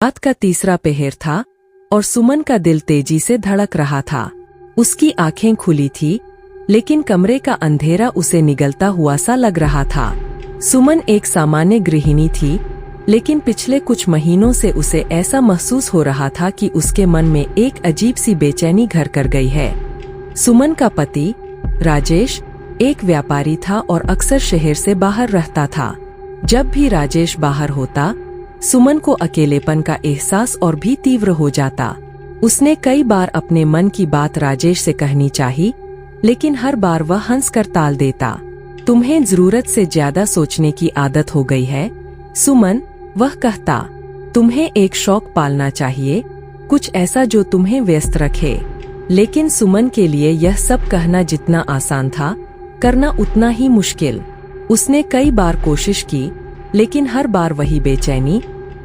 रात का तीसरा पहर था और सुमन का दिल तेजी से धड़क रहा था। उसकी आंखें खुली थी, लेकिन कमरे का अंधेरा उसे निगलता हुआ सा लग रहा था। सुमन एक सामान्य गृहिणी थी, लेकिन पिछले कुछ महीनों से उसे ऐसा महसूस हो रहा था कि उसके मन में एक अजीब सी बेचैनी घर कर गई है। सुमन का पति राजेश एक व्यापारी था और अक्सर शहर से बाहर रहता था। जब भी राजेश बाहर होता, सुमन को अकेलेपन का एहसास और भी तीव्र हो जाता। उसने कई बार अपने मन की बात राजेश से कहनी चाही, लेकिन हर बार वह हंसकर टाल देता। तुम्हें जरूरत से ज्यादा सोचने की आदत हो गई है सुमन, वह कहता। तुम्हें एक शौक पालना चाहिए, कुछ ऐसा जो तुम्हें व्यस्त रखे। लेकिन सुमन के लिए यह सब कहना जितना आसान था, करना उतना ही मुश्किल। उसने कई बार कोशिश की, लेकिन हर बार वही बेचैनी,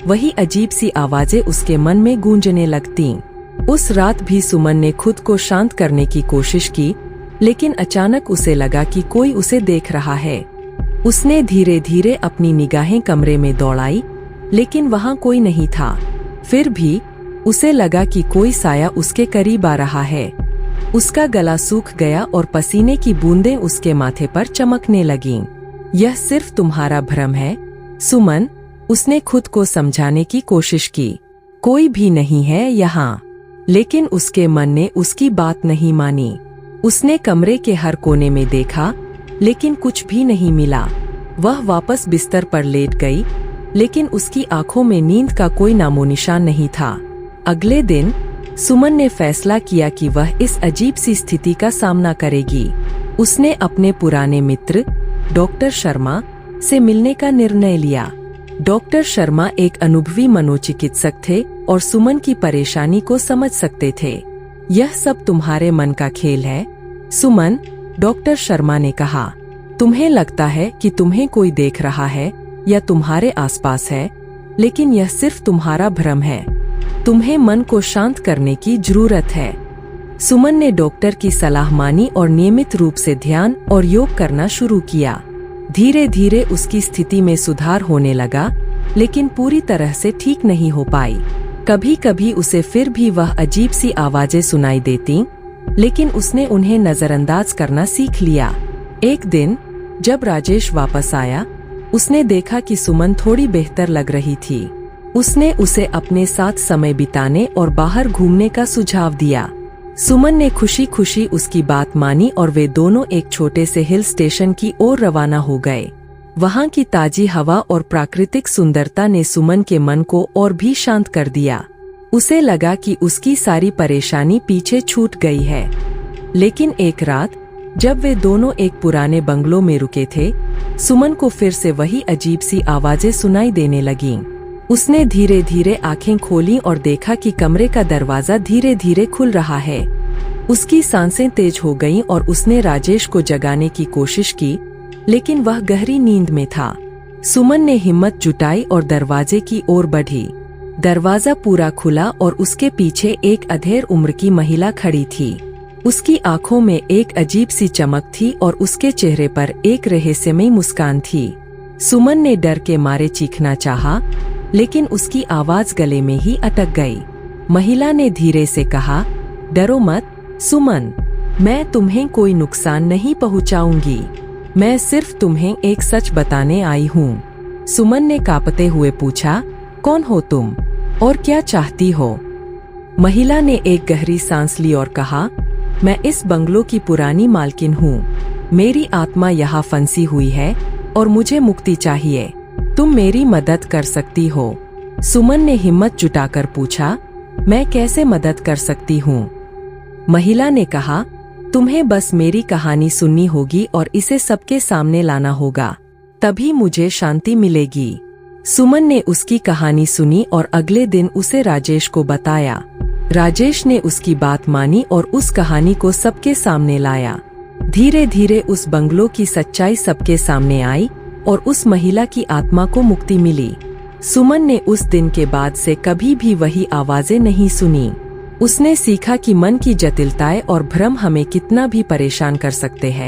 वही अजीब सी आवाजें उसके मन में गूंजने लगतीं। उस रात भी सुमन ने खुद को शांत करने की कोशिश की, लेकिन अचानक उसे लगा कि कोई उसे देख रहा है। उसने धीरे धीरे अपनी निगाहें कमरे में दौड़ाई, लेकिन वहां कोई नहीं था। फिर भी उसे लगा कि कोई साया उसके करीब आ रहा है। उसका गला सूख गया और पसीने की बूंदें उसके माथे पर चमकने लगीं। यह सिर्फ तुम्हारा भ्रम है सुमन, उसने खुद को समझाने की कोशिश की। कोई भी नहीं है यहाँ। लेकिन उसके मन ने उसकी बात नहीं मानी। उसने कमरे के हर कोने में देखा, लेकिन कुछ भी नहीं मिला। वह वापस बिस्तर पर लेट गई, लेकिन उसकी आंखों में नींद का कोई नामोनिशान नहीं था। अगले दिन सुमन ने फैसला किया कि वह इस अजीब सी स्थिति का सामना करेगी। उसने अपने पुराने मित्र डॉक्टर शर्मा से मिलने का निर्णय लिया। डॉक्टर शर्मा एक अनुभवी मनोचिकित्सक थे और सुमन की परेशानी को समझ सकते थे। यह सब तुम्हारे मन का खेल है सुमन, डॉक्टर शर्मा ने कहा। तुम्हें लगता है कि तुम्हें कोई देख रहा है या तुम्हारे आसपास है, लेकिन यह सिर्फ तुम्हारा भ्रम है। तुम्हें मन को शांत करने की जरूरत है। सुमन ने डॉक्टर की सलाह मानी और नियमित रूप से ध्यान और योग करना शुरू किया। धीरे धीरे उसकी स्थिति में सुधार होने लगा, लेकिन पूरी तरह से ठीक नहीं हो पाई। कभी कभी उसे फिर भी वह अजीब सी आवाजें सुनाई देती, लेकिन उसने उन्हें नजरअंदाज करना सीख लिया। एक दिन जब राजेश वापस आया, उसने देखा कि सुमन थोड़ी बेहतर लग रही थी। उसने उसे अपने साथ समय बिताने और बाहर घूमने का सुझाव दिया। सुमन ने खुशी खुशी उसकी बात मानी और वे दोनों एक छोटे से हिल स्टेशन की ओर रवाना हो गए। वहां की ताजी हवा और प्राकृतिक सुंदरता ने सुमन के मन को और भी शांत कर दिया। उसे लगा कि उसकी सारी परेशानी पीछे छूट गई है। लेकिन एक रात जब वे दोनों एक पुराने बंगलो में रुके थे, सुमन को फिर से वही अजीब सी आवाजें सुनाई देने लगीं। उसने धीरे धीरे आंखें खोलीं और देखा कि कमरे का दरवाजा धीरे धीरे खुल रहा है। उसकी सांसें तेज हो गईं और उसने राजेश को जगाने की कोशिश की, लेकिन वह गहरी नींद में था। सुमन ने हिम्मत जुटाई और दरवाजे की ओर बढ़ी। दरवाजा पूरा खुला और उसके पीछे एक अधेड़ उम्र की महिला खड़ी थी। उसकी आंखों में एक अजीब सी चमक थी और उसके चेहरे पर एक रहस्यमयी मुस्कान थी। सुमन ने डर के मारे चीखना चाहा, लेकिन उसकी आवाज गले में ही अटक गई। महिला ने धीरे से कहा, डरो मत सुमन, मैं तुम्हें कोई नुकसान नहीं पहुंचाऊंगी। मैं सिर्फ तुम्हें एक सच बताने आई हूँ। सुमन ने कांपते हुए पूछा, कौन हो तुम और क्या चाहती हो? महिला ने एक गहरी सांस ली और कहा, मैं इस बंगलो की पुरानी मालकिन हूँ। मेरी आत्मा यहाँ फंसी हुई है और मुझे मुक्ति चाहिए। तुम मेरी मदद कर सकती हो? सुमन ने हिम्मत जुटाकर पूछा, मैं कैसे मदद कर सकती हूँ? महिला ने कहा, तुम्हें बस मेरी कहानी सुननी होगी और इसे सबके सामने लाना होगा, तभी मुझे शांति मिलेगी। सुमन ने उसकी कहानी सुनी और अगले दिन उसे राजेश को बताया। राजेश ने उसकी बात मानी और उस कहानी को सबके सामने लाया। धीरे धीरे उस बंगलो की सच्चाई सबके सामने आई और उस महिला की आत्मा को मुक्ति मिली। सुमन ने उस दिन के बाद से कभी भी वही आवाजें नहीं सुनी। उसने सीखा कि मन की जटिलताएं और भ्रम हमें कितना भी परेशान कर सकते हैं,